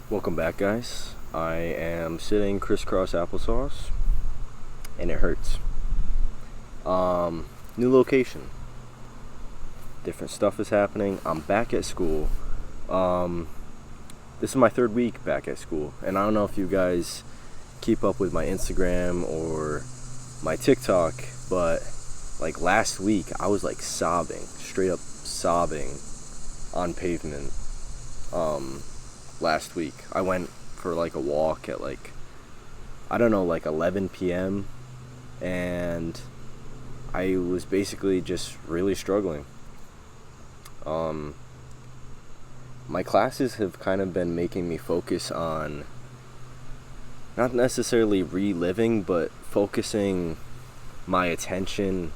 Welcome back, guys. I am sitting crisscross applesauce, and it hurts. New location. Different stuff is happening. I'm back at school. This is my third week back at school, and I don't know if you guys keep up with my Instagram or my TikTok, but like last week, I was like sobbing, straight up sobbing on pavement. Last week I went for like a walk at like 11 p.m. and I was basically just really struggling. My classes have kind of been making me focus on not necessarily reliving, but focusing my attention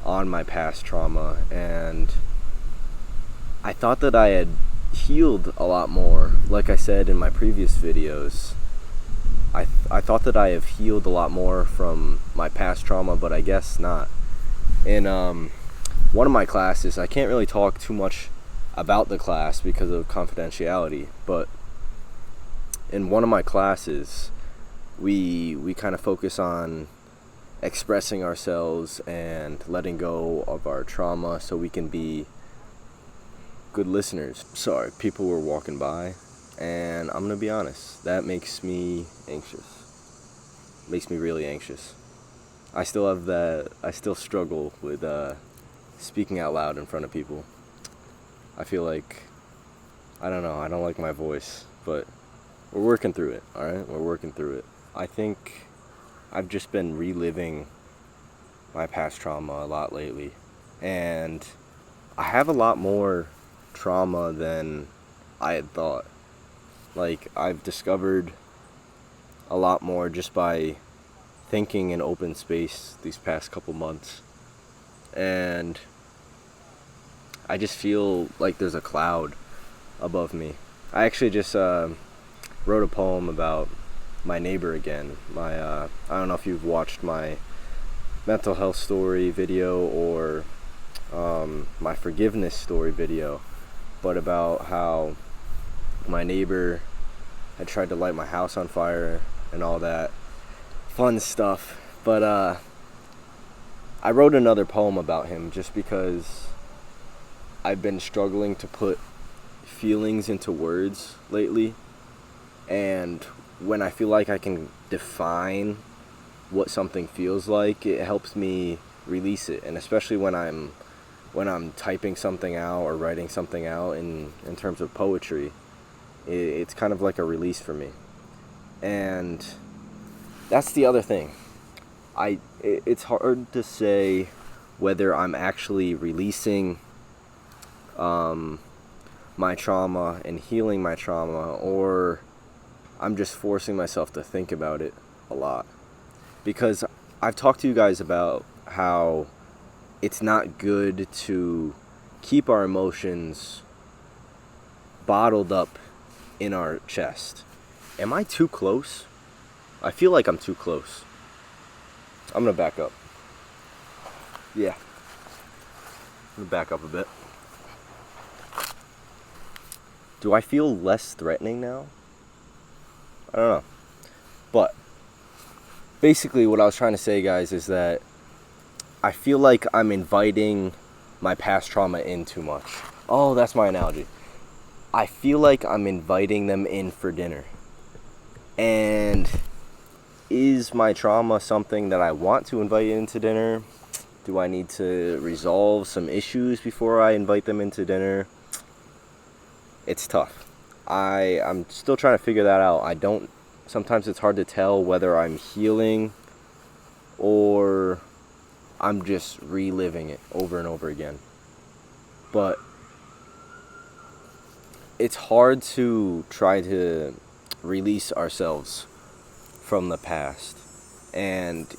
on my past trauma, and I thought that I had healed a lot more. Like I said in my previous videos, I thought that I have healed a lot more from my past trauma, but I guess not. In one of my classes, I can't really talk too much about the class because of confidentiality, but in one of my classes, we kind of focus on expressing ourselves and letting go of our trauma so we can be good listeners. Sorry, people were walking by, and I'm gonna be honest, that makes me anxious. Makes me really anxious. I still struggle with speaking out loud in front of people. I feel like, I don't like my voice, but we're working through it, alright? We're working through it. I think I've just been reliving my past trauma a lot lately, and I have a lot more trauma than I had thought. Like, I've discovered a lot more just by thinking in open space these past couple months, and I just feel like there's a cloud above me. I actually just wrote a poem about my neighbor again. I don't know if you've watched my mental health story video or my forgiveness story video, but about how my neighbor had tried to light my house on fire and all that fun stuff. But I wrote another poem about him just because I've been struggling to put feelings into words lately, and when I feel like I can define what something feels like, it helps me release it. And especially when I'm typing something out or writing something out in terms of poetry, it's kind of like a release for me. And that's the other thing. It's hard to say whether I'm actually releasing my trauma and healing my trauma, or I'm just forcing myself to think about it a lot. Because I've talked to you guys about how it's not good to keep our emotions bottled up in our chest. Am I too close? I feel like I'm too close. I'm gonna back up. Yeah. I'm gonna back up a bit. Do I feel less threatening now? I don't know. But basically what I was trying to say, guys, is that I feel like I'm inviting my past trauma in too much. Oh, that's my analogy. I feel like I'm inviting them in for dinner. And is my trauma something that I want to invite into dinner? Do I need to resolve some issues before I invite them into dinner? It's tough. I'm still trying to figure that out. Sometimes it's hard to tell whether I'm healing or I'm just reliving it over and over again. But it's hard to try to release ourselves from the past. And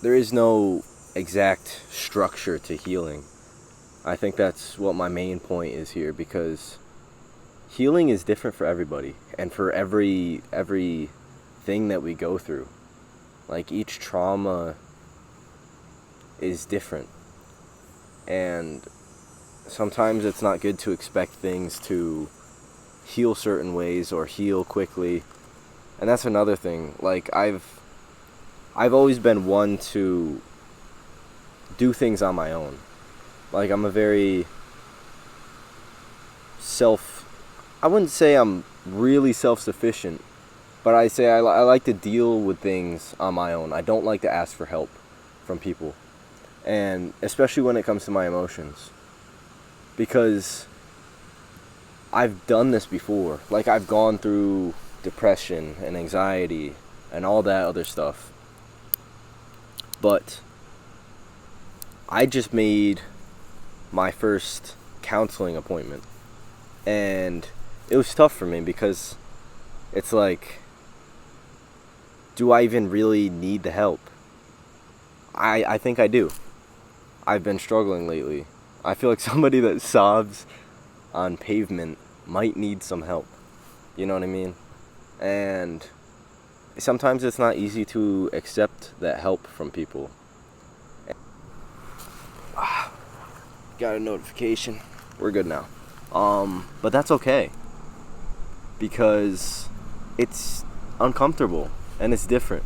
there is no exact structure to healing. I think that's what my main point is here, because healing is different for everybody and for every thing that we go through. Like, each trauma is different, and sometimes it's not good to expect things to heal certain ways or heal quickly. And that's another thing. Like I've always been one to do things on my own. Like I'm a very I wouldn't say I'm really self-sufficient, but I say I like to deal with things on my own. I don't like to ask for help from people. And especially when it comes to my emotions. Because I've done this before. Like I've gone through depression and anxiety and all that other stuff. But I just made my first counseling appointment. And it was tough for me because it's like, do I even really need the help? I think I do. I've been struggling lately. I feel like somebody that sobs on pavement might need some help. You know what I mean? And sometimes it's not easy to accept that help from people. Got a notification. We're good now. But that's okay. Because it's uncomfortable and it's different.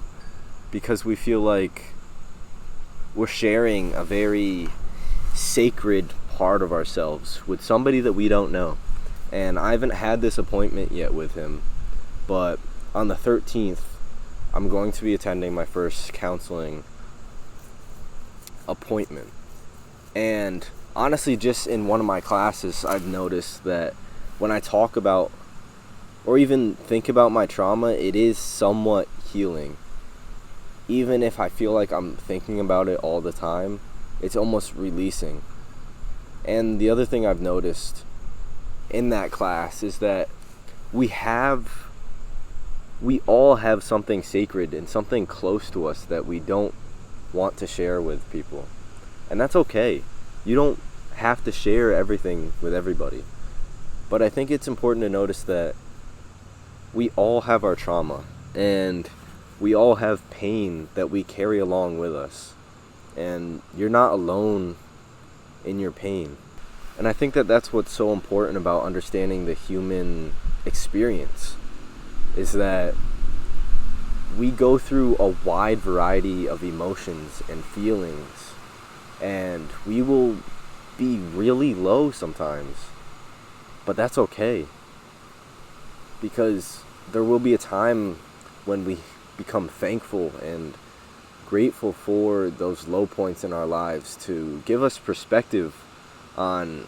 Because we feel like we're sharing a very sacred part of ourselves with somebody that we don't know. And I haven't had this appointment yet with him, but on the 13th, I'm going to be attending my first counseling appointment. And honestly, just in one of my classes, I've noticed that when I talk about or even think about my trauma, it is somewhat healing. Even if I feel like I'm thinking about it all the time, it's almost releasing. And the other thing I've noticed in that class is that we all have something sacred and something close to us that we don't want to share with people. And that's okay. You don't have to share everything with everybody. But I think it's important to notice that we all have our trauma and we all have pain that we carry along with us. And you're not alone in your pain. And I think that that's what's so important about understanding the human experience, is that we go through a wide variety of emotions and feelings, and we will be really low sometimes, but that's okay, because there will be a time when we become thankful and grateful for those low points in our lives to give us perspective on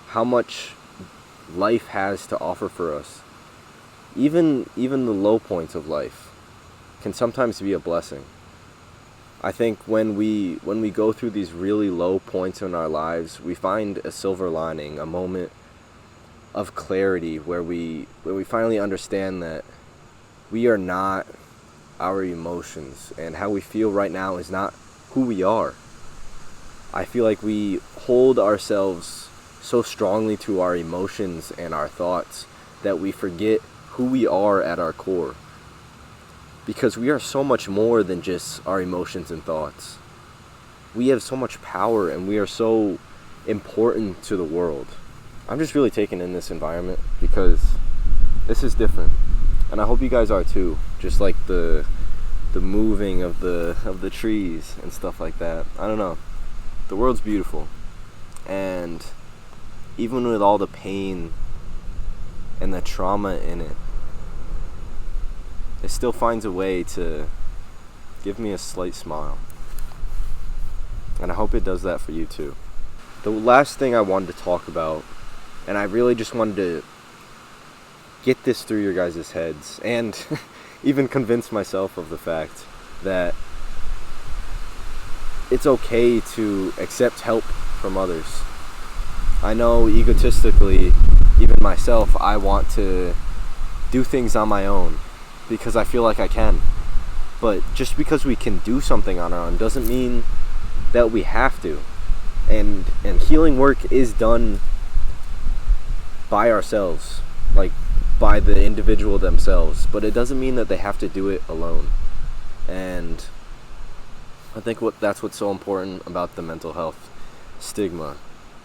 how much life has to offer for us. Even the low points of life can sometimes be a blessing. I think when we go through these really low points in our lives, we find a silver lining, a moment of clarity where we finally understand that we are not our emotions, and how we feel right now is not who we are. I feel like we hold ourselves so strongly to our emotions and our thoughts that we forget who we are at our core. Because we are so much more than just our emotions and thoughts. We have so much power and we are so important to the world. I'm just really taking in this environment because this is different. And I hope you guys are too. Just like the moving of the trees and stuff like that. I don't know. The world's beautiful. And even with all the pain and the trauma in it, it still finds a way to give me a slight smile. And I hope it does that for you too. The last thing I wanted to talk about, and I really just wanted to get this through your guys' heads, and even convince myself of the fact that it's okay to accept help from others. I know egotistically, even myself, I want to do things on my own because I feel like I can. But just because we can do something on our own doesn't mean that we have to. And healing work is done by ourselves, like by the individual themselves, but it doesn't mean that they have to do it alone. And I think that's what's so important about the mental health stigma,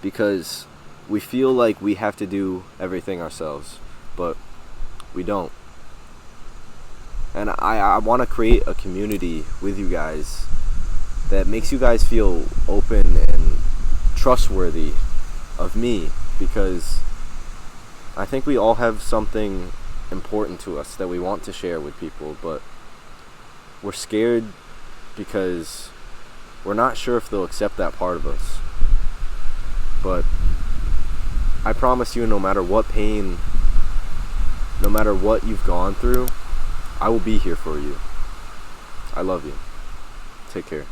because we feel like we have to do everything ourselves, but we don't. And I want to create a community with you guys that makes you guys feel open and trustworthy of me, because I think we all have something important to us that we want to share with people, but we're scared because we're not sure if they'll accept that part of us. But I promise you, no matter what pain, no matter what you've gone through, I will be here for you. I love you. Take care.